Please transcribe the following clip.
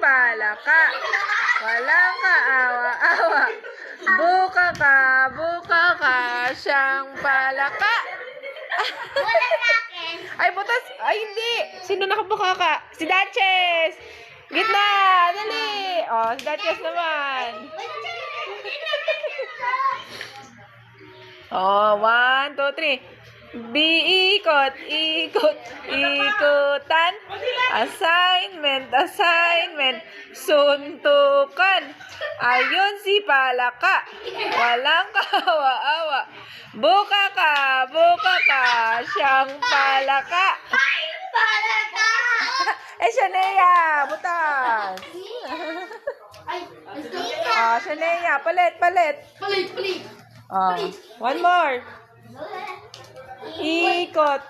palaka. Walang kaawa-awa. Buka ka, siyang palaka. Wala sa akin. Ay, butas. Ay, hindi. Sino nakabuka ka? Si Duchess. Gitna. Dali. Oh, si Duchess naman. Oh, 1, 2, 3. Ikot, ikot, ikutan. Assignment. Suntukan. Ayun si palaka. Walang kawa-awa. Buka ka, siyang palaka. Ay, palaka! Shania, butas. Ay, Shania, palit. Palit. One more. Ikot.